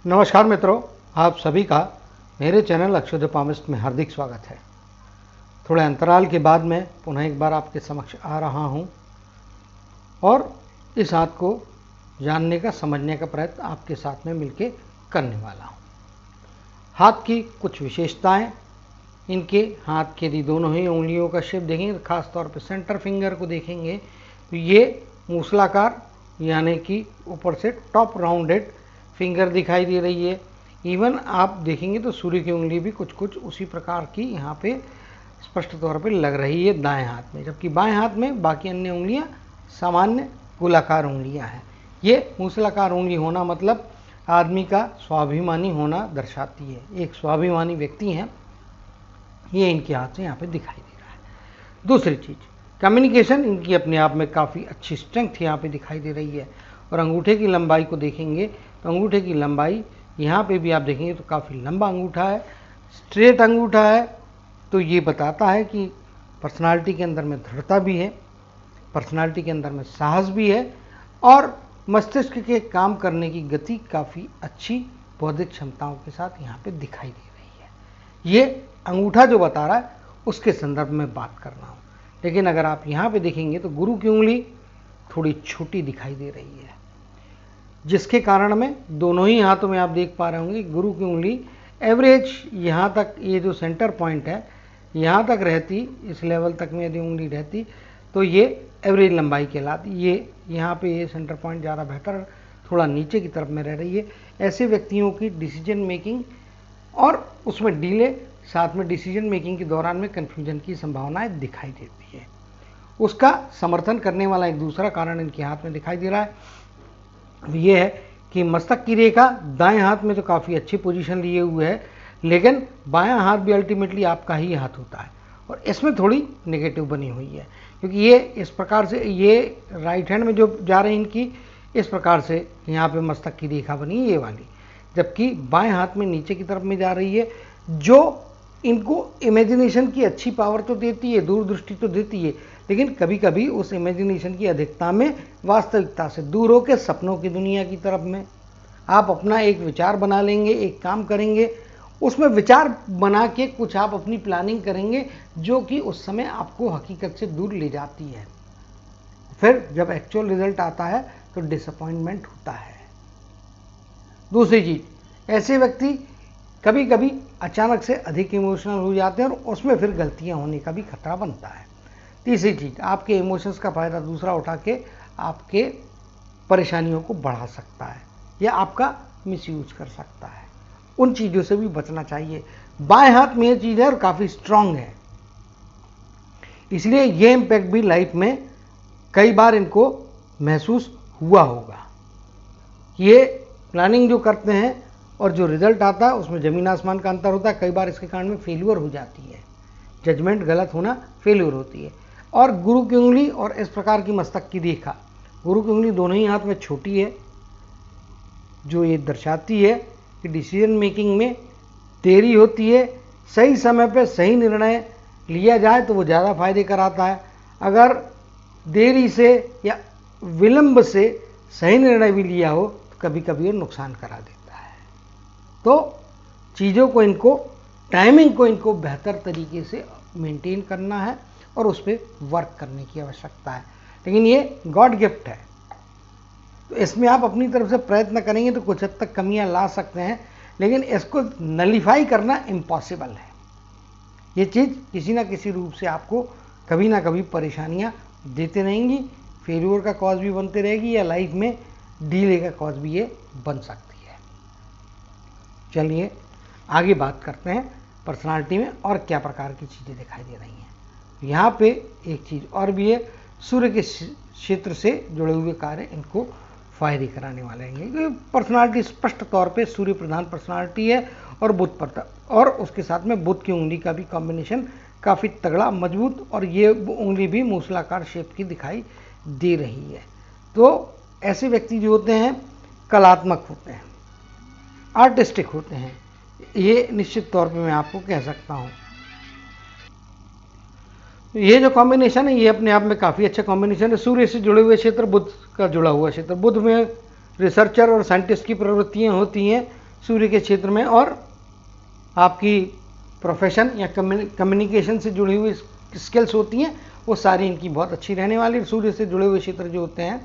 नमस्कार मित्रों, आप सभी का मेरे चैनल अक्षोदपामिस्ट में हार्दिक स्वागत है। थोड़े अंतराल के बाद मैं पुनः एक बार आपके समक्ष आ रहा हूं और इस हाथ को जानने का, समझने का प्रयत्न आपके साथ में मिलकर करने वाला हूं। हाथ की कुछ विशेषताएं, इनके हाथ के यदि दोनों ही उंगलियों का शेप देखेंगे, खास तौर पर सेंटर फिंगर को देखेंगे तो ये मूसलाकार यानी कि ऊपर से टॉप राउंडेड फिंगर दिखाई दे रही है। इवन आप देखेंगे तो सूर्य की उंगली भी कुछ कुछ उसी प्रकार की यहाँ पे स्पष्ट तौर पे लग रही है दाएं हाथ में, जबकि बाएं हाथ में बाकी अन्य उंगलियां सामान्य गोलाकार उंगलियां हैं। ये मूसलाकार उंगली होना मतलब आदमी का स्वाभिमानी होना दर्शाती है। एक स्वाभिमानी व्यक्ति हैं, ये इनके हाथ से यहाँ पे दिखाई दे रहा है। दूसरी चीज़, कम्युनिकेशन इनकी अपने आप में काफ़ी अच्छी स्ट्रेंथ यहाँ पे दिखाई दे रही है। और अंगूठे की लंबाई को देखेंगे तो अंगूठे की लंबाई यहाँ पे भी आप देखेंगे तो काफ़ी लंबा अंगूठा है, स्ट्रेट अंगूठा है। तो ये बताता है कि पर्सनालिटी के अंदर में दृढ़ता भी है, पर्सनालिटी के अंदर में साहस भी है और मस्तिष्क के काम करने की गति काफ़ी अच्छी बौद्धिक क्षमताओं के साथ यहाँ पे दिखाई दे रही है। ये अंगूठा जो बता रहा है उसके संदर्भ में बात कर रहा हूँ। लेकिन अगर आप यहाँ पे देखेंगे तो गुरु की उंगली थोड़ी छोटी दिखाई दे रही है, जिसके कारण में दोनों ही हाथों में आप देख पा रहे होंगे गुरु की उंगली एवरेज यहाँ तक, ये जो सेंटर पॉइंट है यहाँ तक रहती, इस लेवल तक में यदि उंगली रहती तो ये एवरेज लंबाई कहलाती। ये यहाँ पे ये सेंटर पॉइंट ज़्यादा बेहतर, थोड़ा नीचे की तरफ में रह रही है। ऐसे व्यक्तियों की डिसीजन मेकिंग और उसमें डिले, साथ में डिसीजन मेकिंग के दौरान में कन्फ्यूजन की संभावनाएं दिखाई देती है। उसका समर्थन करने वाला एक दूसरा कारण इनके हाथ में दिखाई दे रहा है, ये है कि मस्तक की रेखा दाएं हाथ में तो काफ़ी अच्छी पोजीशन लिए हुए है, लेकिन बायां हाथ भी अल्टीमेटली आपका ही हाथ होता है और इसमें थोड़ी नेगेटिव बनी हुई है, क्योंकि ये इस प्रकार से, ये राइट हैंड में जो जा रही है इनकी, इस प्रकार से यहाँ पे मस्तक की रेखा बनी है ये वाली, जबकि बाएं हाथ में नीचे की तरफ में जा रही है, जो इनको इमेजिनेशन की अच्छी पावर तो देती है, दूरदृष्टि तो देती है, लेकिन कभी कभी उस इमेजिनेशन की अधिकता में वास्तविकता से दूर होकर सपनों की दुनिया की तरफ में आप अपना एक विचार बना लेंगे, एक काम करेंगे, उसमें विचार बना के कुछ आप अपनी प्लानिंग करेंगे जो कि उस समय आपको हकीकत से दूर ले जाती है। फिर जब एक्चुअल रिजल्ट आता है तो डिसअपॉइंटमेंट होता है। दूसरी चीज, ऐसे व्यक्ति कभी कभी अचानक से अधिक इमोशनल हो जाते हैं और उसमें फिर गलतियां होने का भी खतरा बनता है। तीसरी चीज, आपके इमोशंस का फायदा दूसरा उठा के आपके परेशानियों को बढ़ा सकता है या आपका मिसयूज कर सकता है। उन चीज़ों से भी बचना चाहिए। बाएं हाथ में ये चीज़ है और काफ़ी स्ट्रांग है, इसलिए ये इम्पैक्ट भी लाइफ में कई बार इनको महसूस हुआ होगा। ये प्लानिंग जो करते हैं और जो रिजल्ट आता है उसमें ज़मीन आसमान का अंतर होता है। कई बार इसके कारण में फेल्यूर हो जाती है, जजमेंट गलत होना, फेल्यूर होती है। और गुरु की उंगली और इस प्रकार की मस्तक की रेखा, गुरु की उंगली दोनों ही हाथ में छोटी है, जो ये दर्शाती है कि डिसीजन मेकिंग में देरी होती है। सही समय पर सही निर्णय लिया जाए तो वो ज़्यादा फायदे कराता है। अगर देरी से या विलंब से सही निर्णय भी लिया हो तो कभी कभी वो नुकसान करा देता है। तो चीज़ों को, इनको टाइमिंग को इनको बेहतर तरीके से मेंटेन करना है और उस पर वर्क करने की आवश्यकता है। लेकिन ये गॉड गिफ्ट है, तो इसमें आप अपनी तरफ से प्रयत्न करेंगे तो कुछ हद तक कमियां ला सकते हैं, लेकिन इसको नलीफाई करना इम्पॉसिबल है। ये चीज़ किसी ना किसी रूप से आपको कभी ना कभी परेशानियां देते रहेंगी, फेल्यूर का कॉज भी बनते रहेगी या लाइफ में डीले का कॉज भी ये बन सकती है। चलिए आगे बात करते हैं पर्सनालिटी में और क्या प्रकार की चीज़ें दिखाई दे रही हैं। यहाँ पे एक चीज़ और भी है, सूर्य के क्षेत्र से जुड़े हुए कार्य इनको फायदे कराने वाले हैं। क्योंकि पर्सनालिटी स्पष्ट तौर पे सूर्य प्रधान पर्सनालिटी है और बुध पर, और उसके साथ में बुध की उंगली का भी कॉम्बिनेशन काफ़ी तगड़ा, मजबूत, और ये उंगली भी मूसलाकार शेप की दिखाई दे रही है। तो ऐसे व्यक्ति जो होते हैं कलात्मक होते हैं, आर्टिस्टिक होते हैं, ये निश्चित तौर पे मैं आपको कह सकता हूँ। ये जो कॉम्बिनेशन है ये अपने आप में काफ़ी अच्छा कॉम्बिनेशन है। सूर्य से जुड़े हुए क्षेत्र, बुध का जुड़ा हुआ क्षेत्र, बुध में रिसर्चर और साइंटिस्ट की प्रवृत्तियाँ होती हैं, सूर्य के क्षेत्र में, और आपकी प्रोफेशन या कम्युनिकेशन से जुड़ी हुई स्किल्स होती हैं वो सारी इनकी बहुत अच्छी रहने वाली। सूर्य से जुड़े हुए क्षेत्र जो होते हैं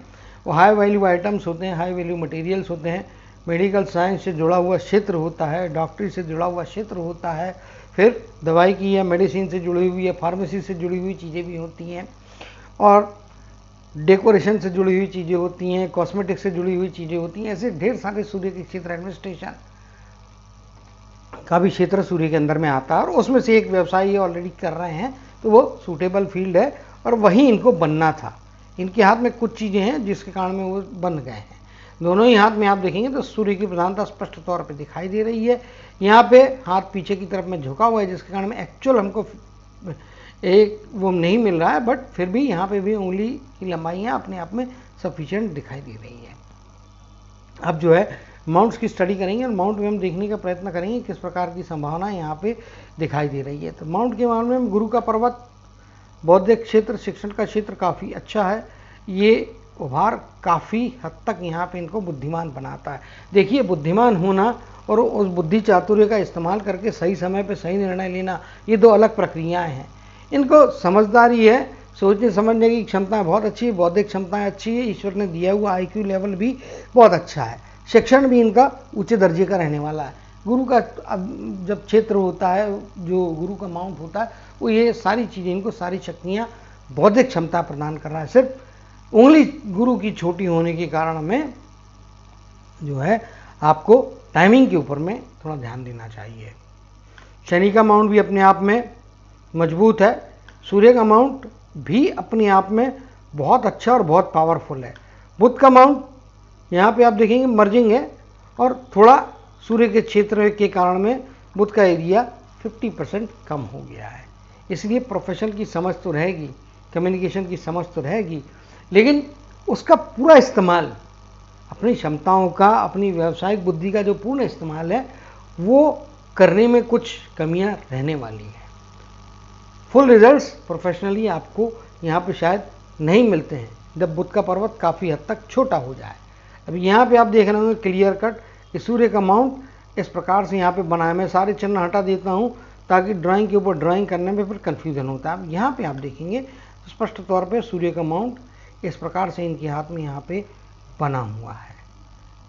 वो हाई वैल्यू आइटम्स होते हैं, हाई वैल्यू मटेरियल्स होते हैं, मेडिकल साइंस से जुड़ा हुआ क्षेत्र होता है, डॉक्टरी से जुड़ा हुआ क्षेत्र होता है, फिर दवाई की या मेडिसिन से जुड़ी हुई या फार्मेसी से जुड़ी हुई चीज़ें भी होती हैं, और डेकोरेशन से जुड़ी हुई चीज़ें होती हैं, कॉस्मेटिक्स से जुड़ी हुई चीज़ें होती हैं। ऐसे ढेर सारे सूर्य के क्षेत्र, एडमिनिस्ट्रेशन का भी क्षेत्र सूर्य के अंदर में आता है, और उसमें से एक व्यवसाय ये ऑलरेडी कर रहे हैं, तो वो सूटेबल फील्ड है और वहीं इनको बनना था। इनके हाथ में कुछ चीज़ें हैं जिसके कारण में वो बन गए हैं। दोनों ही हाथ में आप देखेंगे तो सूर्य की प्रधानता स्पष्ट तौर पे दिखाई दे रही है। यहाँ पे हाथ पीछे की तरफ में झुका हुआ है, जिसके कारण में एक्चुअल हमको एक वो नहीं मिल रहा है, बट फिर भी यहाँ पे भी उंगली की लंबाइयाँ अपने आप में सफिशिएंट दिखाई दे रही है। अब जो है माउंट्स की स्टडी करेंगे और माउंट में हम देखने का प्रयत्न करेंगे किस प्रकार की संभावना यहाँ पे दिखाई दे रही है। तो माउंट के मामले में गुरु का पर्वत, बौद्धिक क्षेत्र, शिक्षण का क्षेत्र काफ़ी अच्छा है। ये उभार काफ़ी हद तक यहाँ पे इनको बुद्धिमान बनाता है। देखिए, बुद्धिमान होना और उस बुद्धि चातुर्य का इस्तेमाल करके सही समय पे सही निर्णय लेना, ये दो अलग प्रक्रियाएं हैं। इनको समझदारी है, सोचने समझने की क्षमता बहुत अच्छी है, बौद्धिक क्षमताएं अच्छी है, ईश्वर ने दिया हुआ IQ लेवल भी बहुत अच्छा है, शिक्षण भी इनका ऊंचे दर्जे का रहने वाला है। गुरु का अब जब क्षेत्र होता है, जो गुरु का माउंट होता है, वो ये सारी चीज़ें, इनको सारी शक्तियाँ, बौद्धिक क्षमता प्रदान कर रहा है। सिर्फ उंगली गुरु की छोटी होने के कारण में जो है आपको टाइमिंग के ऊपर में थोड़ा ध्यान देना चाहिए। शनि का माउंट भी अपने आप में मजबूत है। सूर्य का माउंट भी अपने आप में बहुत अच्छा और बहुत पावरफुल है। बुध का माउंट यहाँ पे आप देखेंगे मर्जिंग है, और थोड़ा सूर्य के क्षेत्र के कारण में बुध का एरिया 50% कम हो गया है। इसलिए प्रोफेशन की समझ तो रहेगी, कम्युनिकेशन की समझ तो रहेगी, लेकिन उसका पूरा इस्तेमाल, अपनी क्षमताओं का, अपनी व्यावसायिक बुद्धि का जो पूर्ण इस्तेमाल है, वो करने में कुछ कमियां रहने वाली हैं। फुल रिजल्ट्स प्रोफेशनली आपको यहाँ पे शायद नहीं मिलते हैं जब बुध का पर्वत काफ़ी हद तक छोटा हो जाए। अब यहाँ पे आप देख रहे होंगे क्लियर कट कि सूर्य का माउंट इस प्रकार से यहाँ पे बनाया। मैं सारे चिन्ह हटा देता हूँ ताकि ड्राइंग के ऊपर ड्राइंग करने में फिर कन्फ्यूजन होता है। अब यहाँ पे आप देखेंगे स्पष्ट तौर पे सूर्य का माउंट इस प्रकार से इनके हाथ में यहाँ पे बना हुआ है।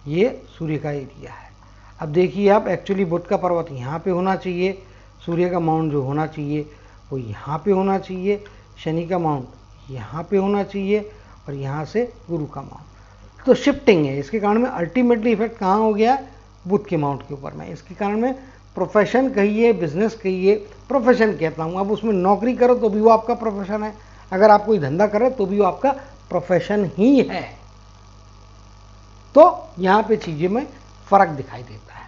ये सूर्य का एरिया है। अब देखिए आप, एक्चुअली बुध का पर्वत यहाँ पे होना चाहिए, सूर्य का माउंट जो होना चाहिए वो यहाँ पे होना चाहिए, शनि का माउंट यहाँ पे होना चाहिए, और यहाँ से गुरु का माउंट। तो शिफ्टिंग है, इसके कारण में अल्टीमेटली इफेक्ट कहाँ हो गया, बुध के माउंट के ऊपर में। इसके कारण में प्रोफेशन कहिए, बिजनेस कहिए, प्रोफेशन कहता हूँ। अब उसमें नौकरी करो तो भी वो आपका प्रोफेशन है, अगर आप कोई धंधा करें तो भी वो आपका प्रोफेशन ही है। तो यहाँ पे चीज़ें में फ़र्क दिखाई देता है।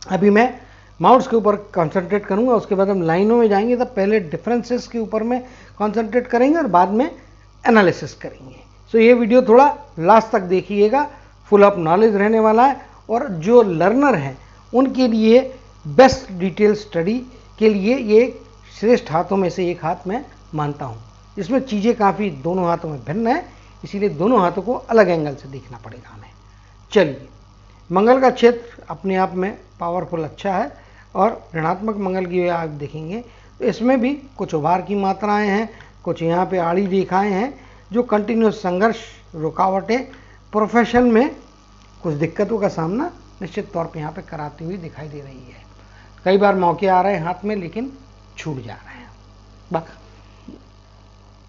अभी मैं माउंट्स के ऊपर कंसंट्रेट करूंगा, उसके बाद हम लाइनों में जाएंगे। तब पहले डिफरेंसेस के ऊपर में कंसंट्रेट करेंगे और बाद में एनालिसिस करेंगे। सो ये वीडियो थोड़ा लास्ट तक देखिएगा, फुल ऑफ नॉलेज रहने वाला है, और जो लर्नर हैं उनके लिए बेस्ट डिटेल स्टडी के लिए ये श्रेष्ठ हाथों में से एक हाथ मैं मानता हूँ। इसमें चीज़ें काफ़ी दोनों हाथों में भिन्न है, इसीलिए दोनों हाथों को अलग एंगल से देखना पड़ेगा हमें। चलिए, मंगल का क्षेत्र अपने आप में पावरफुल अच्छा है, और ऋणात्मक मंगल की आप देखेंगे तो इसमें भी कुछ उभार की मात्राएं हैं, कुछ यहाँ पे आड़ी रेखाएं हैं जो कंटिन्यूस संघर्ष, रुकावटें, प्रोफेशन में कुछ दिक्कतों का सामना निश्चित तौर पे यहाँ पे कराती हुई दिखाई दे रही है। कई बार मौके आ रहे हैं हाथ में, लेकिन छूट जा रहे हैं।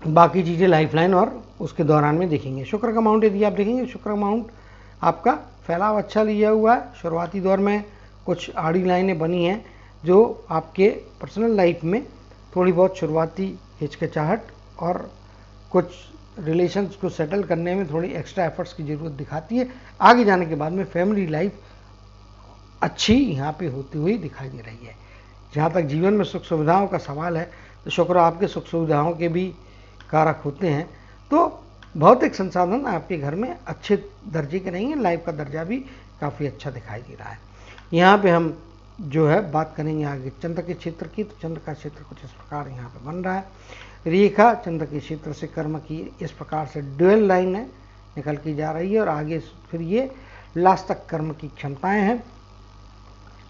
बाकी चीज़ें लाइफलाइन और उसके दौरान में देखेंगे। शुक्र का माउंट यदि आप देखेंगे, शुक्र का माउंट आपका फैलाव अच्छा लिया हुआ है। शुरुआती दौर में कुछ आड़ी लाइनें बनी हैं जो आपके पर्सनल लाइफ में थोड़ी बहुत शुरुआती हिचकिचाहट और कुछ रिलेशंस को सेटल करने में थोड़ी एक्स्ट्रा एफर्ट्स की ज़रूरत दिखाती है। आगे जाने के बाद में फैमिली लाइफ अच्छी यहाँ पे होती हुई दिखाई दे रही है। जहाँ तक जीवन में सुख सुविधाओं का सवाल है तो शुक्र आपके सुख सुविधाओं के भी कारक होते हैं। तो भौतिक संसाधन आपके घर में अच्छे दर्जे के रहेंगे, लाइफ का दर्जा भी काफ़ी अच्छा दिखाई दे रहा है। यहाँ पे हम जो है बात करेंगे आगे चंद्र के क्षेत्र की। तो चंद्र का क्षेत्र कुछ इस प्रकार यहाँ पे बन रहा है। रेखा चंद्र के क्षेत्र से कर्म की इस प्रकार से ड्यूअल लाइन है निकल की जा रही है, और आगे फिर ये लास्ट तक कर्म की क्षमताएं हैं।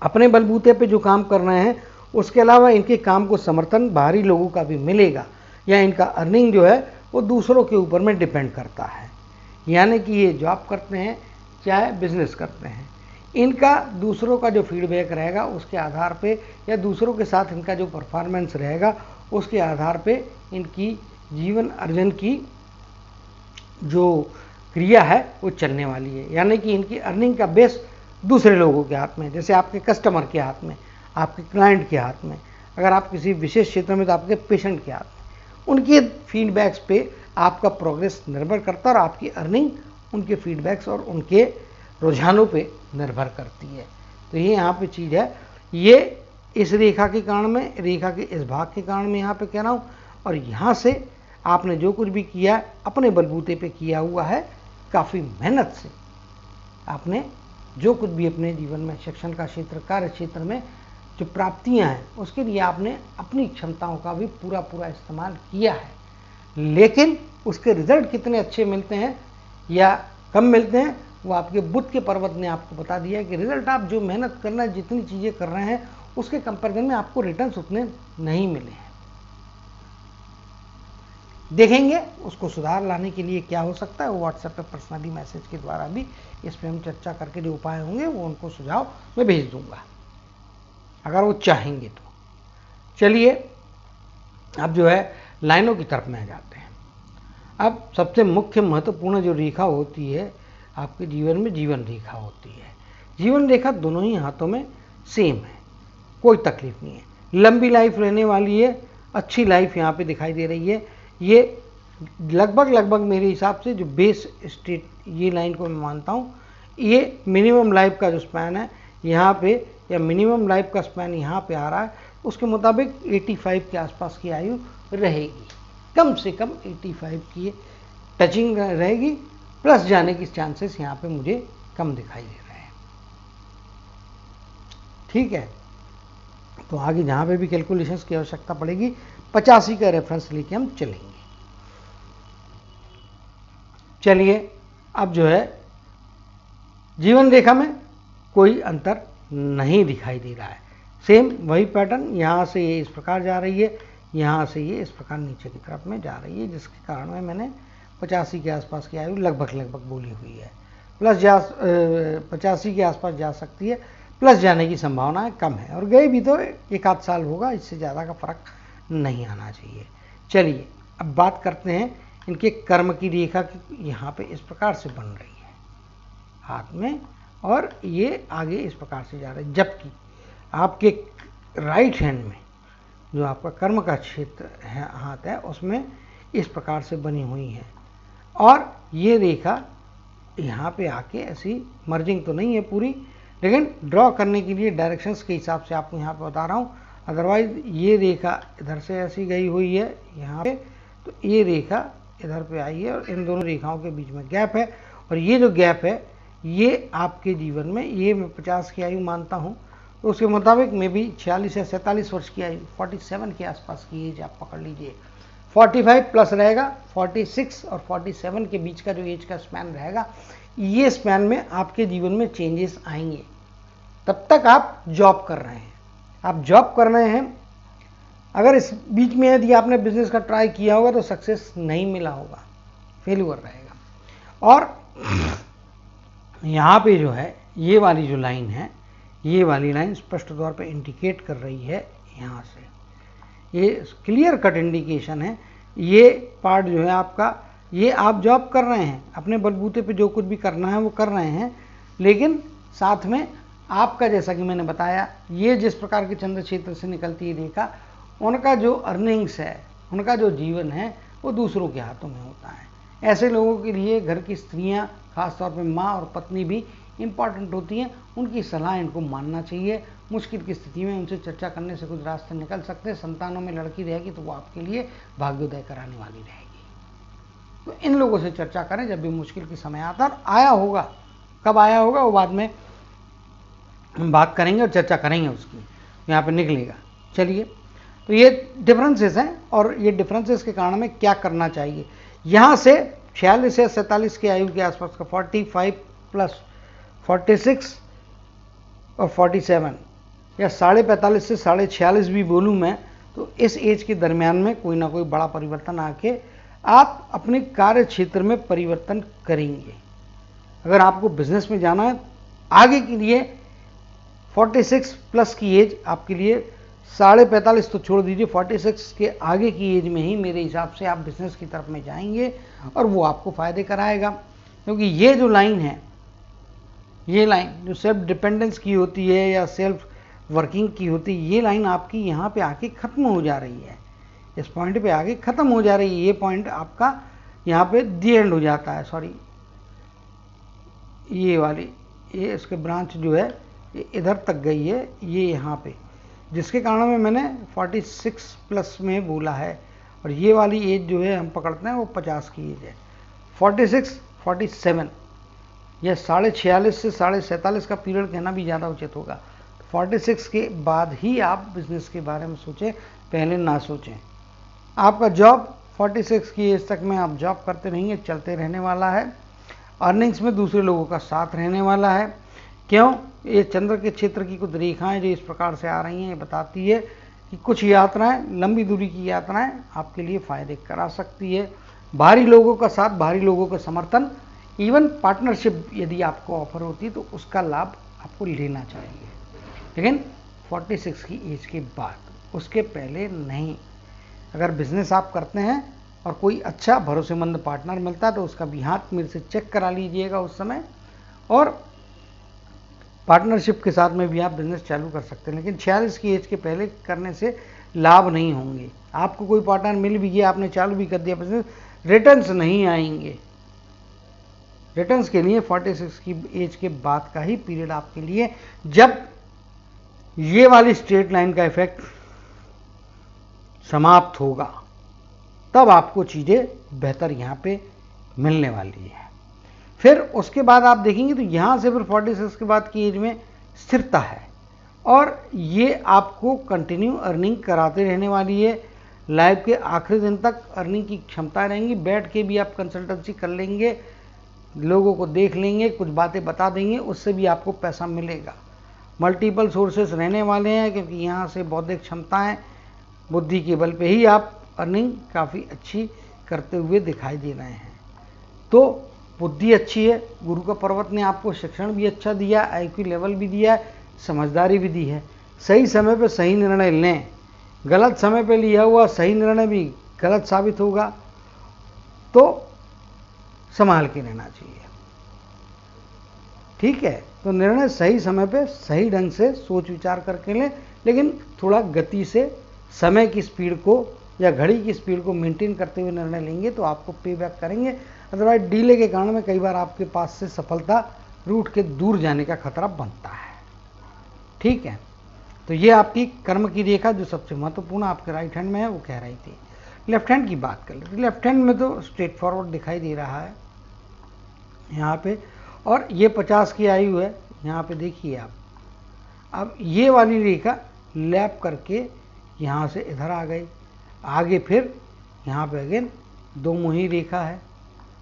अपने बलबूते पे जो काम कर रहे हैं उसके अलावा इनके काम को समर्थन बाहरी लोगों का भी मिलेगा, या इनका अर्निंग जो है वो दूसरों के ऊपर में डिपेंड करता है। यानी कि ये जॉब करते हैं चाहे बिजनेस करते हैं, इनका दूसरों का जो फीडबैक रहेगा उसके आधार पे, या दूसरों के साथ इनका जो परफॉर्मेंस रहेगा उसके आधार पे इनकी जीवन अर्जन की जो क्रिया है वो चलने वाली है। यानी कि इनकी अर्निंग का बेस दूसरे लोगों के हाथ में, जैसे आपके कस्टमर के हाथ में, आपके क्लाइंट के हाथ में, अगर आप किसी विशेष क्षेत्र में तो आपके पेशेंट के हाथ में, उनके फीडबैक्स पे आपका प्रोग्रेस निर्भर करता है और आपकी अर्निंग उनके फीडबैक्स और उनके रुझानों पे निर्भर करती है। तो ये यहाँ पे चीज़ है, ये इस रेखा के कारण में, रेखा के इस भाग के कारण में यहाँ पे कह रहा हूँ। और यहाँ से आपने जो कुछ भी किया अपने बलबूते पे किया हुआ है, काफ़ी मेहनत से आपने जो कुछ भी अपने जीवन में शिक्षण का क्षेत्र, कार्य क्षेत्र में जो प्राप्तियां हैं उसके लिए आपने अपनी क्षमताओं का भी पूरा पूरा इस्तेमाल किया है। लेकिन उसके रिजल्ट कितने अच्छे मिलते हैं या कम मिलते हैं वो आपके बुद्ध के पर्वत ने आपको बता दिया है कि रिजल्ट आप जो मेहनत करना है, जितनी चीज़ें कर रहे हैं उसके कंपेरिजन में आपको रिटर्न्स उतने नहीं मिले हैं। देखेंगे उसको सुधार लाने के लिए क्या हो सकता है, वो व्हाट्सएप पे पर्सनली मैसेज के द्वारा भी इस पर हम चर्चा करके जो उपाय होंगे वो उनको सुझाव मैं भेज दूंगा अगर वो चाहेंगे तो। चलिए अब जो है लाइनों की तरफ में आ जाते हैं। अब सबसे मुख्य महत्वपूर्ण जो रेखा होती है आपके जीवन में, जीवन रेखा होती है। जीवन रेखा दोनों ही हाथों में सेम है, कोई तकलीफ नहीं है, लंबी लाइफ रहने वाली है, अच्छी लाइफ यहाँ पे दिखाई दे रही है। ये लगभग मेरे हिसाब से जो बेस स्टेट ये लाइन को मैं मानता हूँ, ये मिनिमम लाइफ का जो स्पैन है यहाँ पे, या मिनिमम लाइफ का स्पैन यहाँ पे आ रहा है, उसके मुताबिक 85 के आसपास की आयु रहेगी, कम से कम 85 की टचिंग रहेगी, प्लस जाने की चांसेस यहाँ पे मुझे कम दिखाई दे रहे हैं। ठीक है, तो आगे जहाँ पे भी कैलकुलेशंस की आवश्यकता पड़ेगी 85 का रेफरेंस लेके हम चलेंगे। चलिए अब जो है जीवन रेखा में कोई अंतर नहीं दिखाई दे रहा है, सेम वही पैटर्न, यहाँ से ये इस प्रकार जा रही है, यहाँ से ये इस प्रकार नीचे की तरफ में जा रही है, जिसके कारण में मैंने 85 के आसपास की आयु लगभग बोली हुई है। प्लस 85 के आसपास जा सकती है, प्लस जाने की संभावना कम है, और गए भी तो एक आध साल होगा, इससे ज़्यादा का फर्क नहीं आना चाहिए। चलिए अब बात करते हैं इनके कर्म की रेखा की। यहाँ पे इस प्रकार से बन रही है हाथ में, और ये आगे इस प्रकार से जा रहा है, जबकि आपके राइट हैंड में जो आपका कर्म का क्षेत्र है, हाथ है, उसमें इस प्रकार से बनी हुई है। और ये रेखा यहाँ पे आके ऐसी मर्जिंग तो नहीं है पूरी, लेकिन ड्रॉ करने के लिए डायरेक्शंस के हिसाब से आपको यहाँ पे बता रहा हूँ। अदरवाइज ये रेखा इधर से ऐसी गई हुई है यहाँ पे, तो ये रेखा इधर पे आई है और इन दोनों रेखाओं के बीच में गैप है, और ये जो गैप है ये आपके जीवन में, ये मैं 50 की आयु मानता हूँ, तो उसके मुताबिक में भी 46 या 47 वर्ष की आयु, 47 के आसपास की एज आप पकड़ लीजिए। 45 प्लस रहेगा, 46 और 47 के बीच का जो एज का स्पैन रहेगा, ये स्पैन में आपके जीवन में चेंजेस आएंगे। तब तक आप जॉब कर रहे हैं, आप जॉब कर रहे हैं, अगर इस बीच में यदि आपने बिजनेस का ट्राई किया होगा तो सक्सेस नहीं मिला होगा, फेल्यूर रहेगा। और यहाँ पे जो है ये वाली जो लाइन है, ये वाली लाइन स्पष्ट तौर पे इंडिकेट कर रही है, यहाँ से ये क्लियर कट इंडिकेशन है। ये पार्ट जो है आपका, ये आप जॉब कर रहे हैं, अपने बलबूते पे जो कुछ भी करना है वो कर रहे हैं, लेकिन साथ में आपका, जैसा कि मैंने बताया, ये जिस प्रकार के चंद्र क्षेत्र से निकलती है रेखा, उनका जो अर्निंग्स है, उनका जो जीवन है वो दूसरों के हाथों में होता है। ऐसे लोगों के लिए घर की स्त्रियां, खासतौर पे माँ और पत्नी भी इम्पॉर्टेंट होती हैं, उनकी सलाह इनको मानना चाहिए। मुश्किल की स्थिति में उनसे चर्चा करने से कुछ रास्ते निकल सकते हैं। संतानों में लड़की रहेगी तो वो आपके लिए भाग्योदय कराने वाली रहेगी, तो इन लोगों से चर्चा करें जब भी मुश्किल के समय आता है। आया होगा, कब आया होगा वो बाद में हम बात करेंगे और चर्चा करेंगे उसकी, यहाँ पे निकलेगा। चलिए, तो ये डिफरेंसेस हैं, और ये डिफरेंसेस के कारण में क्या करना चाहिए। यहाँ से 46 से 47 की आयु के आसपास का 45 प्लस 46 और 47, या 45.5 से 46.5 भी बोलूँ मैं, तो इस एज के दरमियान में कोई ना कोई बड़ा परिवर्तन आके आप अपने कार्य क्षेत्र में परिवर्तन करेंगे। अगर आपको बिजनेस में जाना है आगे के लिए 46 प्लस की एज आपके लिए, 45.5 तो छोड़ दीजिए, 46 के आगे की एज में ही मेरे हिसाब से आप बिजनेस की तरफ में जाएंगे और वो आपको फायदे कराएगा। क्योंकि ये जो लाइन है, ये लाइन जो सेल्फ डिपेंडेंस की होती है या सेल्फ वर्किंग की होती है, ये लाइन आपकी यहाँ पे आके ख़त्म हो जा रही है, इस पॉइंट पे आके ख़त्म हो जा रही है। ये पॉइंट आपका यहाँ पे दी एंड हो जाता है, सॉरी ये वाली, ये इसके ब्रांच जो है ये इधर तक गई है, ये यहाँ पे, जिसके कारण में मैंने 46 प्लस में बोला है। और ये वाली एज जो है हम पकड़ते हैं वो 50 की एज है। 46, 47 या 46.5 से 47.5 का पीरियड कहना भी ज़्यादा उचित होगा। 46 के बाद ही आप बिजनेस के बारे में सोचें, पहले ना सोचें। आपका जॉब 46 की एज तक में आप जॉब करते रहेंगे, चलते रहने वाला है। अर्निंग्स में दूसरे लोगों का साथ रहने वाला है। क्यों? ये चंद्र के क्षेत्र की कुछ रेखाएं जो इस प्रकार से आ रही हैं, ये बताती है कि कुछ यात्राएं, लंबी दूरी की यात्राएं आपके लिए फ़ायदे करा सकती है। भारी लोगों का साथ, भारी लोगों का समर्थन, इवन पार्टनरशिप यदि आपको ऑफर होती है तो उसका लाभ आपको लेना चाहिए, लेकिन 46 की एज के बाद, उसके पहले नहीं। अगर बिजनेस आप करते हैं और कोई अच्छा भरोसेमंद पार्टनर मिलता है तो उसका भी हाथ मेरे से चेक करा लीजिएगा उस समय, और पार्टनरशिप के साथ में भी आप बिजनेस चालू कर सकते हैं। लेकिन 46 की एज के पहले करने से लाभ नहीं होंगे। आपको कोई पार्टनर मिल भी गया, आपने चालू भी कर दिया बिजनेस, रिटर्न्स नहीं आएंगे। रिटर्न्स के लिए 46 की एज के बाद का ही पीरियड आपके लिए, जब ये वाली स्ट्रेट लाइन का इफेक्ट समाप्त होगा, तब आपको चीज़ें बेहतर यहाँ पे मिलने वाली है। फिर उसके बाद आप देखेंगे तो यहाँ से फिर 46 के बाद की एज में स्थिरता है, और ये आपको कंटिन्यू अर्निंग कराते रहने वाली है। लाइफ के आखिरी दिन तक अर्निंग की क्षमता रहेंगी। बैठ के भी आप कंसल्टेंसी कर लेंगे, लोगों को देख लेंगे, कुछ बातें बता देंगे, उससे भी आपको पैसा मिलेगा। मल्टीपल सोर्सेस रहने वाले हैं, क्योंकि यहाँ से बौद्धिक क्षमताएं, बुद्धि के बल पे ही आप अर्निंग काफ़ी अच्छी करते हुए दिखाई दे रहे हैं। तो बुद्धि अच्छी है, गुरु का पर्वत ने आपको शिक्षण भी अच्छा दिया, IQ लेवल भी दिया है, समझदारी भी दी है। सही समय पे सही निर्णय लें। गलत समय पे लिया हुआ सही निर्णय भी गलत साबित होगा, तो संभाल के रहना चाहिए। ठीक है, तो निर्णय सही समय पे सही ढंग से सोच विचार करके लें, लेकिन थोड़ा गति से, समय की स्पीड को या घड़ी की स्पीड को मेंटेन करते हुए निर्णय लेंगे तो आपको पे बैक करेंगे। अदरवाइज डीले के कारण में कई बार आपके पास से सफलता रूट के दूर जाने का खतरा बनता है। ठीक है, तो ये आपकी कर्म की रेखा जो सबसे महत्वपूर्ण आपके राइट हैंड में है वो कह रही थी। लेफ्ट हैंड की बात कर लेते। लेफ्ट हैंड में तो स्ट्रेट फॉरवर्ड दिखाई दे रहा है यहाँ पे, और ये 50 की आयु है। यहाँ पे देखिए आप, अब ये वाली रेखा लैप करके यहाँ से इधर आ गई, आगे फिर यहाँ पे अगेन दो मुही रेखा है,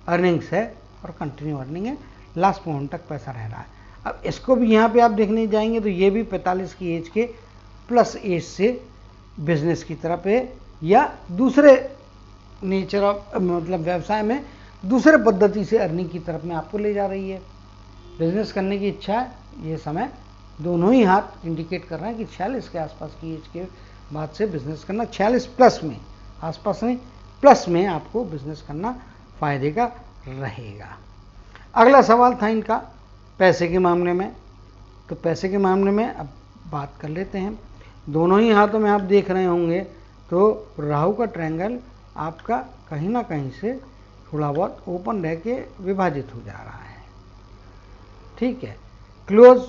अर्निंग्स है और कंटिन्यू अर्निंग है, लास्ट पॉइंट तक पैसा रह रहा है। अब इसको भी यहाँ पे आप देखने जाएंगे तो ये भी 45 की एज के प्लस एज से बिजनेस की तरफ है, या दूसरे नेचर ऑफ, मतलब व्यवसाय में दूसरे पद्धति से अर्निंग की तरफ में आपको ले जा रही है। बिजनेस करने की इच्छा है, ये समय दोनों ही हाथ इंडिकेट कर रहे हैं कि 46 के आसपास की एज के बाद से बिजनेस करना, 46 प्लस में, आसपास नहीं प्लस में आपको बिजनेस करना फायदे का रहेगा। अगला सवाल था इनका पैसे के मामले में, तो पैसे के मामले में अब बात कर लेते हैं। दोनों ही हाथों में आप देख रहे होंगे तो राहु का ट्रायंगल आपका कहीं ना कहीं से थोड़ा बहुत ओपन रह के विभाजित हो जा रहा है। ठीक है, क्लोज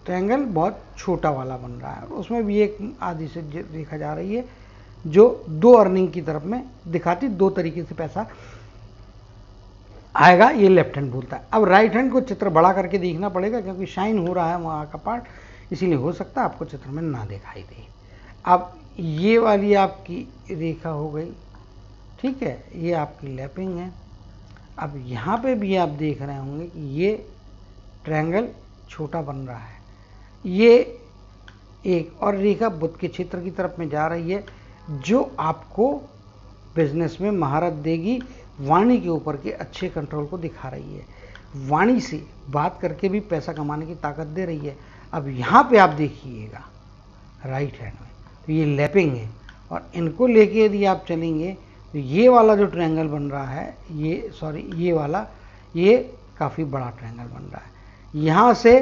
ट्रायंगल बहुत छोटा वाला बन रहा है, और उसमें भी एक आधी से देखा जा रही है जो दो अर्निंग की तरफ में दिखाती, दो तरीके से पैसा आएगा, ये लेफ्ट हैंड बोलता है। अब राइट हैंड को चित्र बड़ा करके देखना पड़ेगा, क्योंकि शाइन हो रहा है वहाँ का पार्ट, इसीलिए हो सकता है आपको चित्र में ना दिखाई दे। अब ये वाली आपकी रेखा हो गई, ठीक है, ये आपकी लैपिंग है। अब यहाँ पे भी आप देख रहे होंगे कि ये ट्रायंगल छोटा बन रहा है, ये एक और रेखा बुध के क्षेत्र की तरफ में जा रही है, जो आपको बिजनेस में महारत देगी, वाणी के ऊपर के अच्छे कंट्रोल को दिखा रही है। वाणी से बात करके भी पैसा कमाने की ताकत दे रही है। अब यहाँ पे आप देखिएगा राइट हैंड में तो ये लैपिंग है, और इनको लेके यदि आप चलेंगे तो ये वाला जो ट्रायंगल बन रहा है, ये वाला, ये काफ़ी बड़ा ट्रायंगल बन रहा है। यहाँ से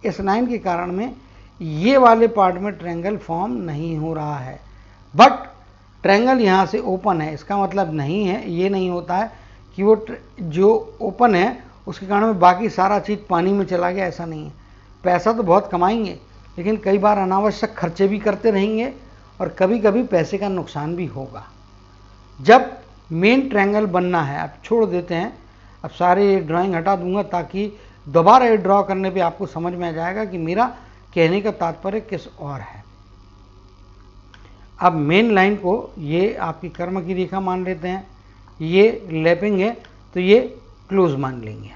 इस 9 के कारण में ये वाले पार्ट में ट्रायंगल फॉर्म नहीं हो रहा है, बट ट्रायंगल यहाँ से ओपन है। इसका मतलब नहीं है, ये नहीं होता है कि वो जो ओपन है उसके कारण में बाकी सारा चीज़ पानी में चला गया, ऐसा नहीं है। पैसा तो बहुत कमाएंगे, लेकिन कई बार अनावश्यक खर्चे भी करते रहेंगे और कभी कभी पैसे का नुकसान भी होगा। जब मेन ट्रायंगल बनना है, आप छोड़ देते हैं, अब सारे ड्राइंग हटा दूंगा ताकि दोबारा ये ड्रॉ करने पे आपको समझ में आ जाएगा कि मेरा कहने का तात्पर्य किस और है। अब मेन लाइन को ये आपकी कर्म की रेखा मान लेते हैं, ये लैपिंग है तो ये क्लोज मान लेंगे।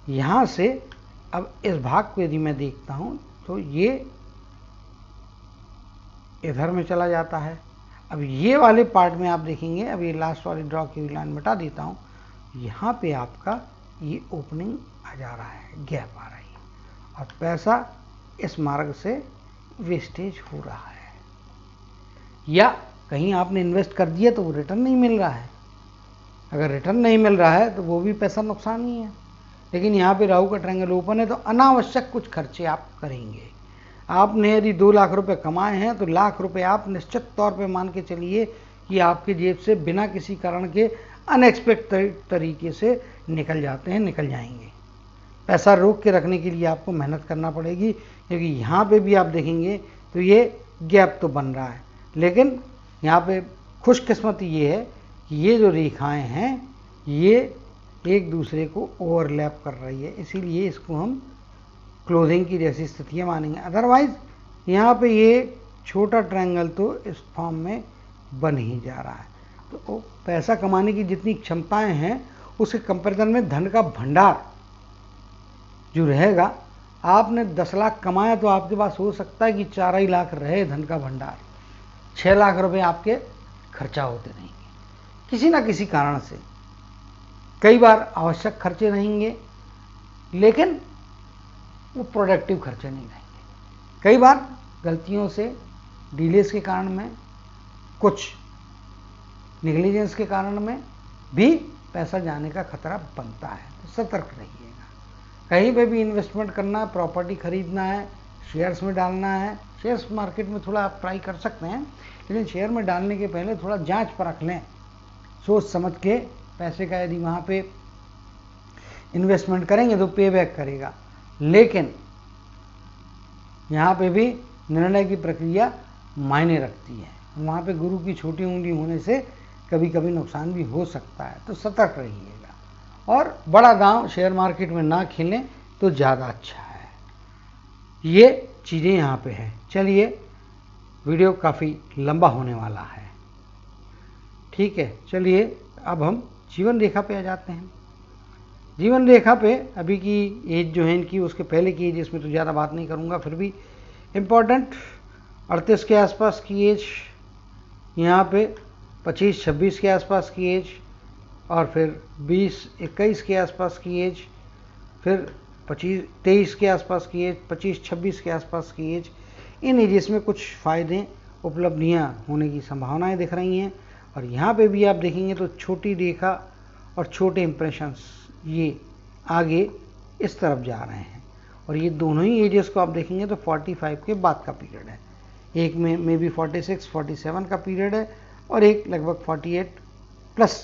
यहाँ से अब इस भाग को यदि मैं देखता हूँ तो ये इधर में चला जाता है। अब ये वाले पार्ट में आप देखेंगे, अब ये लास्ट वाली ड्रॉ की लाइन मिटा देता हूँ, यहाँ पे आपका ये ओपनिंग आ जा रहा है, गैप आ रही है, और पैसा इस मार्ग से वेस्टेज हो रहा है, या कहीं आपने इन्वेस्ट कर दिया तो वो रिटर्न नहीं मिल रहा है। अगर रिटर्न नहीं मिल रहा है तो वो भी पैसा नुकसान ही है। लेकिन यहाँ पे राहु का ट्रायंगल ओपन है तो अनावश्यक कुछ खर्चे आप करेंगे। आपने यदि 2 लाख रुपए कमाए हैं तो लाख रुपए आप निश्चित तौर पे मान के चलिए कि आपके जेब से बिना किसी कारण के अनएक्सपेक्टेड तरीके से निकल जाते हैं, निकल जाएंगे। पैसा रोक के रखने के लिए आपको मेहनत करना पड़ेगी, क्योंकि यहाँ पे भी आप देखेंगे तो ये गैप तो बन रहा है, लेकिन यहाँ पे खुशकिस्मती ये है कि ये जो रेखाएं हैं ये एक दूसरे को ओवरलैप कर रही है, इसीलिए इसको हम क्लोजिंग की जैसी स्थितियाँ मानेंगे। अदरवाइज यहाँ पे ये छोटा ट्रायंगल तो इस फॉर्म में बन ही जा रहा है। तो पैसा कमाने की जितनी क्षमताएं हैं उसके कंपैरिजन में धन का भंडार जो रहेगा, आपने 10 लाख कमाया तो आपके पास हो सकता है कि 4 ही लाख रहे धन का भंडार, 6 लाख रुपए आपके खर्चा होते रहेंगे किसी ना किसी कारण से। कई बार आवश्यक खर्चे रहेंगे लेकिन वो प्रोडक्टिव खर्चे नहीं रहेंगे। कई बार गलतियों से, डिलेस के कारण में, कुछ नेग्लिजेंस के कारण में भी पैसा जाने का खतरा बनता है, तो सतर्क रहिएगा। कहीं पे भी इन्वेस्टमेंट करना है, प्रॉपर्टी खरीदना है, शेयर्स में डालना है, शेयर्स मार्केट में थोड़ा आप ट्राई कर सकते हैं, लेकिन शेयर में डालने के पहले थोड़ा जांच परख लें, सोच समझ के पैसे का यदि वहाँ पे इन्वेस्टमेंट करेंगे तो पे बैक करेगा। लेकिन यहाँ पे भी निर्णय की प्रक्रिया मायने रखती है, वहाँ पे गुरु की छोटी उंगली होने से कभी कभी नुकसान भी हो सकता है, तो सतर्क रहिएगा और बड़ा दांव शेयर मार्केट में ना खेलें तो ज़्यादा अच्छा है। ये चीज़ें यहाँ पे हैं। चलिए, वीडियो काफ़ी लंबा होने वाला है, ठीक है। चलिए अब हम जीवन रेखा पे आ जाते हैं। जीवन रेखा पे अभी की एज जो है इनकी, उसके पहले की एज, इसमें तो ज़्यादा बात नहीं करूँगा, फिर भी इम्पोर्टेंट 38 के आसपास की एज, यहाँ पे 25-26 के आसपास की एज, और फिर 20-21 के आसपास की एज, फिर 25-23 के आसपास की एज, 25-26 के आसपास की एज। इन एजेस में कुछ फ़ायदे, उपलब्धियाँ होने की संभावनाएं दिख रही हैं। और यहाँ पे भी आप देखेंगे तो छोटी रेखा और छोटे इंप्रेशंस ये आगे इस तरफ जा रहे हैं, और ये दोनों ही एजेस को आप देखेंगे तो 45 के बाद का पीरियड है। एक में मे बी 46-47 का पीरियड है और एक लगभग 48 प्लस,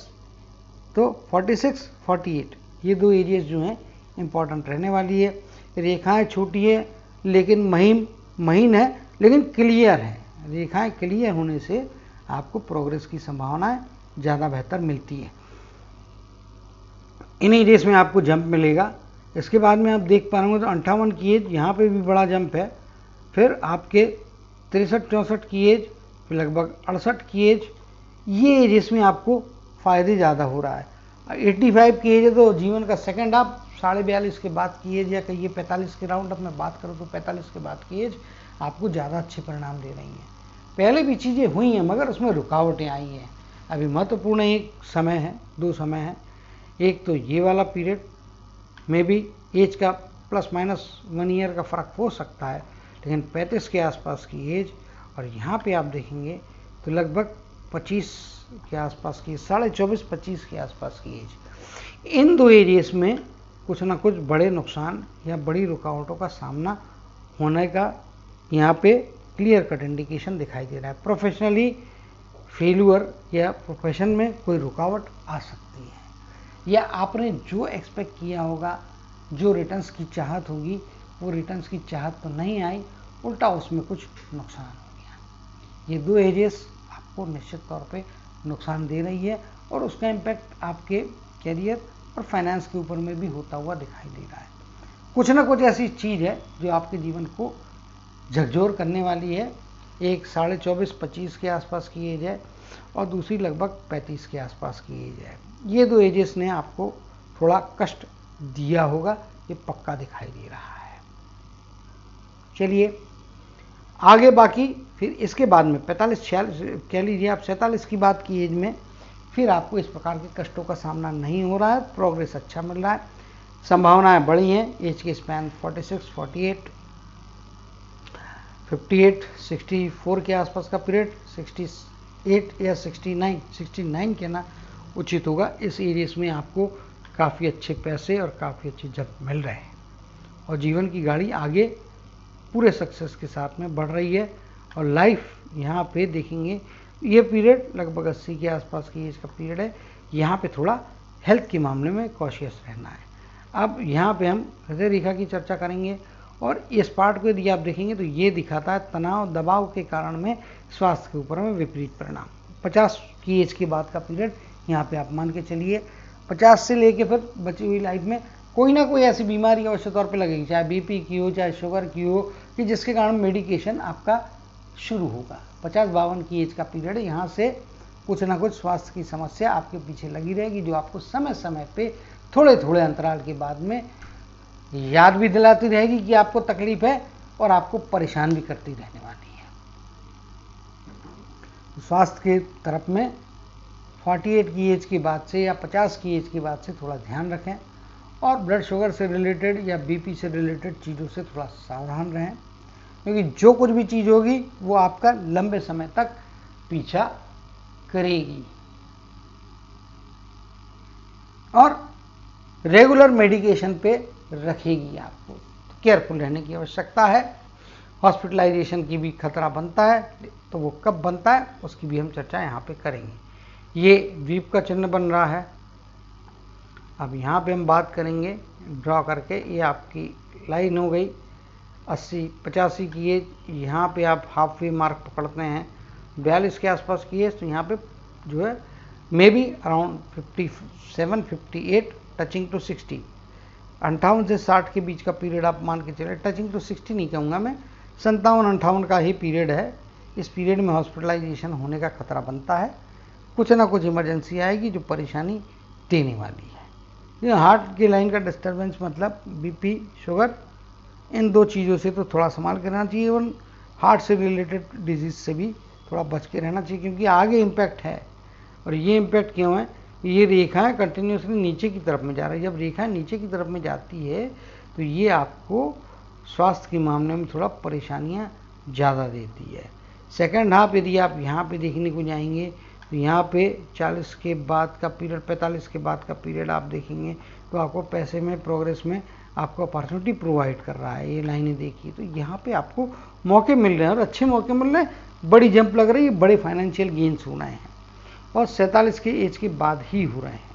तो 46-48 ये दो एजेस जो हैं इम्पॉर्टेंट रहने वाली है। रेखाएं छोटी है लेकिन महीन है, लेकिन क्लियर है। रेखाएं क्लियर होने से आपको प्रोग्रेस की संभावनाएं ज़्यादा बेहतर मिलती है। इन एजेस में आपको जंप मिलेगा। इसके बाद में आप देख पा रहे होंगे तो 58 की एज, यहाँ पे भी बड़ा जंप है। फिर आपके 63-64 की एज, फिर लगभग 68 की एज, ये एजेस में आपको फ़ायदे ज़्यादा हो रहा है। 85 की एज है तो जीवन का सेकेंड हाफ 42.5 के बाद की एज या कहिए 45 के राउंड अब मैं बात करूँ तो 45 के बाद की एज आपको ज़्यादा अच्छे परिणाम दे रही हैं। पहले भी चीज़ें हुई हैं मगर उसमें रुकावटें आई हैं। अभी महत्वपूर्ण एक समय है, 2 समय हैं। एक तो ये वाला पीरियड में भी एज का ±1 ईयर का फ़र्क हो सकता है, लेकिन 35 के आसपास की एज और यहाँ पे आप देखेंगे तो लगभग 25 के आसपास की, 24.5-25 के आसपास की एज, इन 2 एजेस में कुछ ना कुछ बड़े नुकसान या बड़ी रुकावटों का सामना होने का यहाँ पे क्लियर कट इंडिकेशन दिखाई दे रहा है। प्रोफेशनली फेल्यूर या प्रोफेशन में कोई रुकावट आ सकती है, या आपने जो एक्सपेक्ट किया होगा, जो रिटर्न्स की चाहत होगी, वो रिटर्न्स की चाहत तो नहीं आई, उल्टा उसमें कुछ नुकसान हो गया। ये 2 एजेस आपको निश्चित तौर पे नुकसान दे रही है और उसका इम्पैक्ट आपके करियर और फाइनेंस के ऊपर में भी होता हुआ दिखाई दे रहा है। कुछ ना कुछ ऐसी चीज़ है जो आपके जीवन को झकझोर करने वाली है। एक 24.5-25 के आसपास की एज है और दूसरी लगभग 35 के आसपास की एज है। ये 2 एजेस ने आपको थोड़ा कष्ट दिया होगा, ये पक्का दिखाई दे रहा है। चलिए आगे बाकी फिर इसके बाद में 45-46 कह लीजिए आप 47 की बात की एज में फिर आपको इस प्रकार के कष्टों का सामना नहीं हो रहा है, प्रोग्रेस अच्छा मिल रहा है, संभावनाएं बड़ी हैं। एज के स्पैन 46, 48, 58, 64 के आसपास का पीरियड, 68 या 69 कहना उचित होगा। इस एरियस में आपको काफ़ी अच्छे पैसे और काफ़ी अच्छी जब मिल रहे हैं और जीवन की गाड़ी आगे पूरे सक्सेस के साथ में बढ़ रही है। और लाइफ यहाँ पे देखेंगे ये पीरियड लगभग 80 के आसपास की एज का पीरियड है। यहाँ पे थोड़ा हेल्थ के मामले में कॉशियस रहना है। अब यहाँ पे हम हृदय रेखा की चर्चा करेंगे और इस पार्ट को यदि आप देखेंगे तो ये दिखाता है तनाव दबाव के कारण में स्वास्थ्य के ऊपर में विपरीत परिणाम। 50 की एज के बाद का पीरियड यहाँ पे आप मान के चलिए 50 से लेके फिर बची हुई लाइफ में कोई ना कोई ऐसी बीमारी अवश्य तौर पे लगेगी, चाहे बीपी की हो, चाहे शुगर की हो, कि जिसके कारण मेडिकेशन आपका शुरू होगा। 50-52 की एज का पीरियड है, यहाँ से कुछ ना कुछ स्वास्थ्य की समस्या आपके पीछे लगी रहेगी, जो आपको समय समय पे थोड़े थोड़े अंतराल के बाद में याद भी दिलाती रहेगी कि आपको तकलीफ है और आपको परेशान भी करती रहने वाली है। स्वास्थ्य के तरफ में 48 की एज के बाद से या 50 की एज के बाद से थोड़ा ध्यान रखें और ब्लड शुगर से रिलेटेड या बीपी से रिलेटेड चीज़ों से थोड़ा सावधान रहें, क्योंकि जो कुछ भी चीज़ होगी वो आपका लंबे समय तक पीछा करेगी। और रेगुलर मेडिकेशन पे रखेगी आपको, तो केयरफुल रहने की आवश्यकता है। हॉस्पिटलाइजेशन की भी खतरा बनता है, तो वो कब बनता है उसकी भी हम चर्चा यहाँ पे करेंगे। ये द्वीप का चिन्ह बन रहा है। अब यहाँ पे हम बात करेंगे ड्रॉ करके, ये आपकी लाइन हो गई 80-85 की एज, यहाँ पे आप हाफ वे मार्क पकड़ते हैं। 42 के आसपास की एज, तो यहाँ पे जो है maybe around 57-58 touching to 60। 58 से 60 के बीच का पीरियड आप मान के चले, टचिंग टू 60 नहीं कहूँगा मैं, 57-58 का ही पीरियड है। इस पीरियड में हॉस्पिटलाइजेशन होने का खतरा बनता है, कुछ ना कुछ इमरजेंसी आएगी जो परेशानी देने वाली है। ये हार्ट की लाइन का डिस्टर्बेंस मतलब बीपी, शुगर, इन 2 चीज़ों से तो थोड़ा संभाल के रहना चाहिए। इवन हार्ट से रिलेटेड डिजीज से भी थोड़ा बच के रहना चाहिए, क्योंकि आगे इम्पैक्ट है। और ये इम्पैक्ट क्यों है, ये रेखाएं कंटिन्यूसली नीचे की तरफ में जा रही है। जब रेखाएं नीचे की तरफ में जाती है तो ये आपको स्वास्थ्य के मामले में थोड़ा परेशानियां ज़्यादा देती है। सेकंड हाफ यदि आप यहाँ पे देखने को जाएंगे तो यहाँ पे 40 के बाद का पीरियड, 45 के बाद का पीरियड आप देखेंगे तो आपको पैसे में, प्रोग्रेस में आपको अपॉर्चुनिटी प्रोवाइड कर रहा है। ये लाइनें देखिए तो यहाँ पे आपको मौके मिल रहे हैं और अच्छे मौके मिल रहे हैं, बड़ी जंप लग रही है, बड़े फाइनेंशियल गेन्स हो रहे हैं और 47 के एज के बाद ही हो रहे हैं।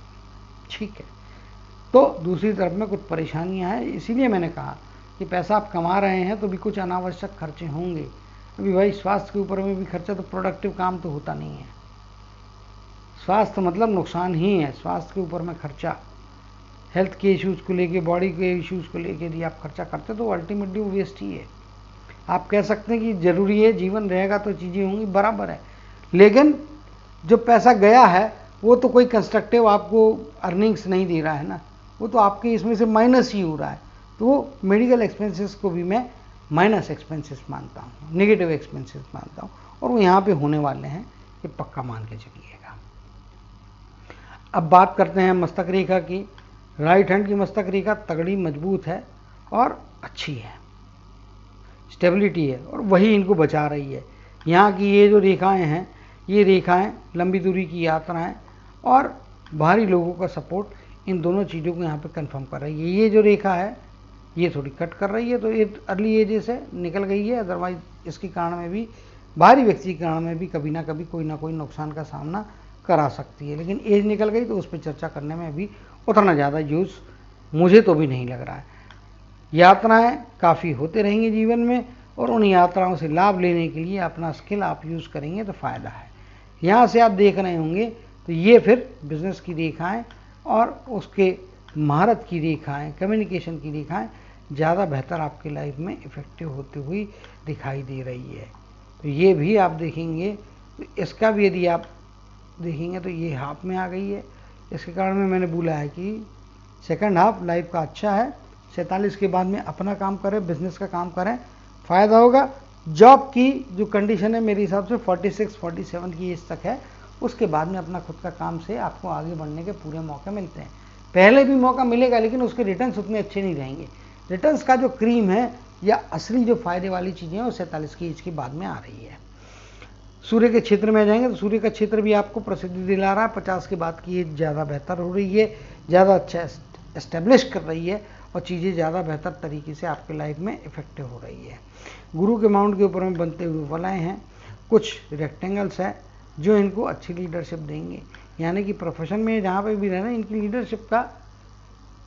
ठीक है, तो दूसरी तरफ में कुछ परेशानियां हैं, इसीलिए मैंने कहा कि पैसा आप कमा रहे हैं तो भी कुछ अनावश्यक खर्चे होंगे। अभी भाई स्वास्थ्य के ऊपर में भी खर्चा, तो प्रोडक्टिव काम तो होता नहीं है। स्वास्थ्य मतलब नुकसान ही है, स्वास्थ्य के ऊपर में खर्चा, हेल्थ के इश्यूज़ को लेके, बॉडी के इश्यूज़ को लेके यदि आप खर्चा करते तो अल्टीमेटली वो वेस्ट ही है। आप कह सकते हैं कि ज़रूरी है, जीवन रहेगा तो चीज़ें होंगी, बराबर है, लेकिन जो पैसा गया है वो तो कोई कंस्ट्रक्टिव आपको अर्निंग्स नहीं दे रहा है ना, वो तो आपके इसमें से माइनस ही हो रहा है। तो वो मेडिकल एक्सपेंसेस को भी मैं माइनस एक्सपेंसेस मानता हूँ, नेगेटिव एक्सपेंसेस मानता हूँ, और वो यहाँ पे होने वाले हैं, ये पक्का मान के चलिएगा। अब बात करते हैं मस्तक रेखा की। राइट हैंड की मस्तक रेखा तगड़ी, मजबूत है और अच्छी है, स्टेबिलिटी है, और वही इनको बचा रही है। यहाँ की ये जो रेखाएं हैं, ये रेखाएं लंबी दूरी की यात्राएं और बाहरी लोगों का सपोर्ट, इन दोनों चीज़ों को यहाँ पे कंफर्म कर रही है। ये जो रेखा है ये थोड़ी कट कर रही है, तो ये अर्ली एज से निकल गई है। अदरवाइज इसके कारण में भी, बाहरी व्यक्ति के कारण में भी कभी ना कभी कोई ना कोई नुकसान का सामना करा सकती है, लेकिन एज निकल गई तो उस पर चर्चा करने में भी उतना ज़्यादा यूज़ मुझे तो भी नहीं लग रहा है। यात्राएं काफ़ी होते रहेंगी जीवन में, और उन यात्राओं से लाभ लेने के लिए अपना स्किल आप यूज़ करेंगे तो फ़ायदा है। यहाँ से आप देख रहे होंगे तो ये फिर बिजनेस की रेखाएं और उसके महारत की रेखाएं, कम्युनिकेशन की रेखाएं ज़्यादा बेहतर आपके लाइफ में इफ़ेक्टिव होती हुई दिखाई दे रही है। तो ये भी आप देखेंगे, तो इसका भी यदि आप देखेंगे तो ये हाफ में आ गई है। इसके कारण में मैंने बोला है कि सेकंड हाफ लाइफ का अच्छा है। 47 के बाद में अपना काम करें, बिजनेस का काम करें, फ़ायदा होगा। जॉब की जो कंडीशन है मेरे हिसाब से 46-47 की एज तक है, उसके बाद में अपना खुद का काम से आपको आगे बढ़ने के पूरे मौके मिलते हैं। पहले भी मौका मिलेगा, लेकिन उसके रिटर्न्स उतने अच्छे नहीं रहेंगे। रिटर्न्स का जो क्रीम है या असली जो फ़ायदे वाली चीज़ें हैं वो 47 की एज के बाद में आ रही है। सूर्य के क्षेत्र में जाएंगे तो सूर्य का क्षेत्र भी आपको प्रसिद्धि दिला रहा है। 50 के बाद की एज ज़्यादा बेहतर हो रही है, ज़्यादा अच्छा एस्टेब्लिश कर रही है, और चीज़ें ज़्यादा बेहतर तरीके से आपके लाइफ में इफेक्टिव हो रही है। गुरु के माउंट के ऊपर में बनते हुए वलय हैं, कुछ रेक्टेंगल्स हैं जो इनको अच्छी लीडरशिप देंगे। यानी कि प्रोफेशन में जहाँ पे भी रहना, इनकी लीडरशिप का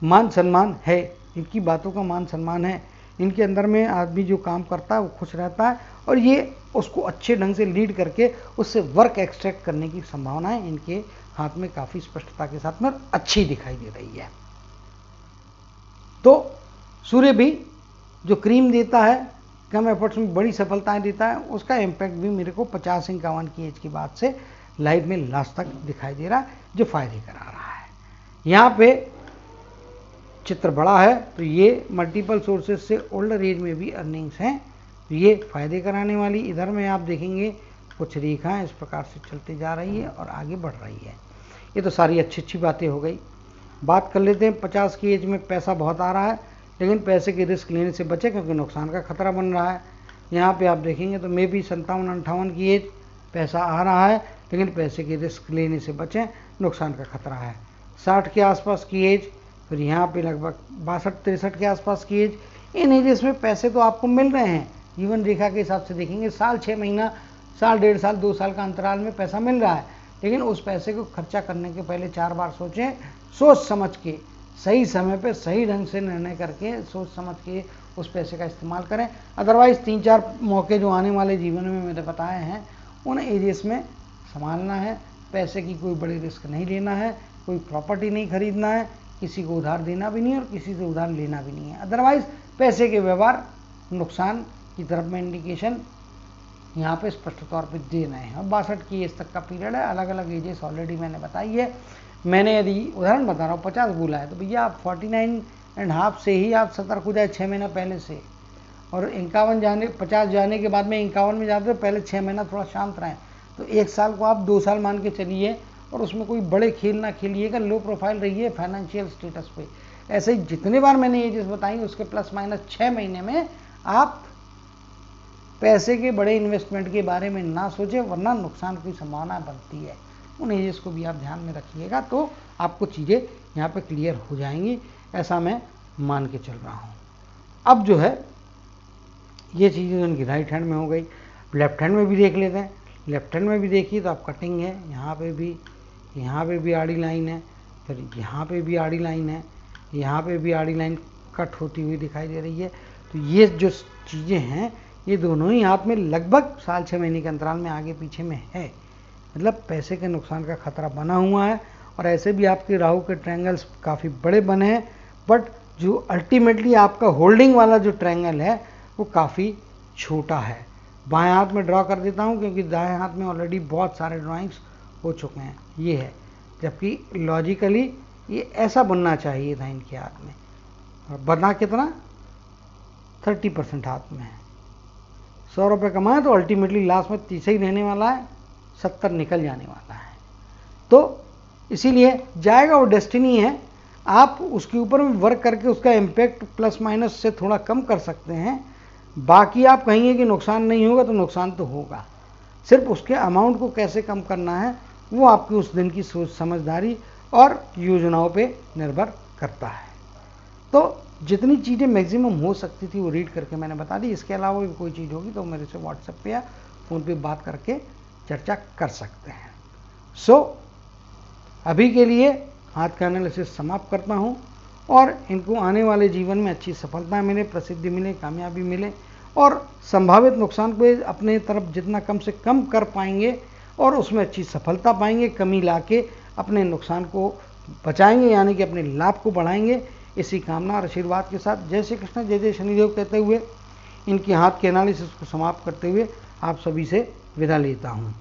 मान सम्मान है, इनकी बातों का मान सम्मान है। इनके अंदर में आदमी जो काम करता है वो खुश रहता है, और ये उसको अच्छे ढंग से लीड करके उससे वर्क एक्सट्रैक्ट करने की संभावनाएं इनके हाथ में काफ़ी स्पष्टता के साथ में अच्छी दिखाई दे रही है। तो सूर्य भी जो क्रीम देता है, कम एफर्ट्स में बड़ी सफलताएं देता है, उसका इम्पैक्ट भी मेरे को 50-51 की एज के बाद से लाइफ में लास्ट तक दिखाई दे रहा है, जो फायदे करा रहा है। यहाँ पे चित्र बड़ा है तो ये मल्टीपल सोर्सेज से ओल्डर एज में भी अर्निंग्स हैं, तो ये फायदे कराने वाली। इधर में आप देखेंगे कुछ रेखाएं इस प्रकार से चलते जा रही है और आगे बढ़ रही है। ये तो सारी अच्छी अच्छी बातें हो गई। बात कर लेते हैं 50 की एज में पैसा बहुत आ रहा है, लेकिन पैसे के रिस्क लेने से बचे, क्योंकि नुकसान का खतरा बन रहा है। यहाँ पे आप देखेंगे तो मे भी 57-58 की एज पैसा आ रहा है, लेकिन पैसे के रिस्क लेने से बचें, नुकसान का खतरा है। 60 के आसपास की एज, फिर यहाँ पे लगभग 62-63 के आसपास की एज, इन एजेस में पैसे तो आपको मिल रहे हैं। जीवन रेखा के हिसाब से देखेंगे साल 6 महीना, साल 1.5 साल, 2 साल का अंतराल में पैसा मिल रहा है, लेकिन उस पैसे को खर्चा करने के पहले 4 बार सोचें, सोच समझ के, सही समय पे सही ढंग से निर्णय करके सोच समझ के उस पैसे का इस्तेमाल करें। अदरवाइज़ 3-4 मौके जो आने वाले जीवन में मैंने बताए हैं, उन एजेस में संभालना है। पैसे की कोई बड़ी रिस्क नहीं लेना है, कोई प्रॉपर्टी नहीं खरीदना है, किसी को उधार देना भी नहीं और किसी से उधार लेना भी नहीं है। अदरवाइज़ पैसे के व्यवहार नुकसान की तरफ में इंडिकेशन यहाँ पे स्पष्ट तौर पे दे रहे हैं। और 62 की एज तक का पीरियड है, अलग अलग एजेस ऑलरेडी मैंने बताई है। मैंने यदि उदाहरण बता रहा हूँ 50 बोला है, तो भैया आप 49.5 से ही आप सतर्क हो जाए 6 महीना पहले से, और 51 जाने 50 जाने के बाद में 51 में जाते तो पहले 6 महीना थोड़ा शांत रहें। तो 1 साल को आप 2 साल मान के चलिए, और उसमें कोई बड़े खेल ना खेलिएगा, लो प्रोफाइल रहिए फाइनेंशियल स्टेटस पे। ऐसे ही जितने बार मैंने एजेस बताई उसके प्लस माइनस 6 महीने में आप पैसे के बड़े इन्वेस्टमेंट के बारे में ना सोचें, वरना नुकसान की संभावना बनती है। उन एजेस को भी आप ध्यान में रखिएगा, तो आपको चीज़ें यहाँ पे क्लियर हो जाएंगी, ऐसा मैं मान के चल रहा हूँ। अब जो है ये चीज़ें उनकी राइट हैंड में हो गई, लेफ्ट हैंड में भी देख लेते हैं। लेफ्ट हैंड में भी देखिए तो आप कटिंग है, यहाँ पे भी आड़ी लाइन है, फिर यहाँ पे भी आड़ी लाइन है, यहाँ पे भी आड़ी लाइन कट होती हुई दिखाई दे रही है। तो ये जो चीज़ें हैं ये दोनों ही हाथ में लगभग साल 6 महीने के अंतराल में आगे पीछे में है, मतलब पैसे के नुकसान का खतरा बना हुआ है। और ऐसे भी आपके राहु के ट्रायंगल्स काफ़ी बड़े बने हैं, बट जो अल्टीमेटली आपका होल्डिंग वाला जो ट्रायंगल है वो काफ़ी छोटा है। बाएं हाथ में ड्रॉ कर देता हूँ, क्योंकि दाएं हाथ में ऑलरेडी बहुत सारे ड्राइंग्स हो चुके हैं, ये है। जबकि लॉजिकली ये ऐसा बनना चाहिए था इनके हाथ में, और बना कितना 30% हाथ में है। 100 रुपये कमाए तो अल्टीमेटली लास्ट में 30 ही रहने वाला है, 70 निकल जाने वाला है। तो इसीलिए जाएगा, वो डेस्टिनी है, आप उसके ऊपर भी वर्क करके उसका इम्पैक्ट प्लस माइनस से थोड़ा कम कर सकते हैं। बाकी आप कहेंगे कि नुकसान नहीं होगा, तो नुकसान तो होगा, सिर्फ उसके अमाउंट को कैसे कम करना है वो आपकी उस दिन की सोच समझदारी और योजनाओं पे निर्भर करता है। तो जितनी चीज़ें मैक्सिमम हो सकती थी वो रीड करके मैंने बता दी। इसके अलावा भी कोई चीज़ होगी तो मेरे से व्हाट्सएप पे या फ़ोन पे बात करके चर्चा कर सकते हैं। अभी के लिए हाथ का एनालिसिस समाप्त करता हूँ, और इनको आने वाले जीवन में अच्छी सफलता मिले, प्रसिद्धि मिले, कामयाबी मिले, और संभावित नुकसान को अपने तरफ जितना कम से कम कर पाएंगे और उसमें अच्छी सफलता पाएंगे, कमी लाके अपने नुकसान को बचाएंगे, यानी कि अपने लाभ को बढ़ाएंगे। इसी कामना और आशीर्वाद के साथ जय श्री कृष्ण, जय जय शनिदेव कहते हुए इनके हाथ के एनालिसिस को समाप्त करते हुए आप सभी से विदा लेता हूँ।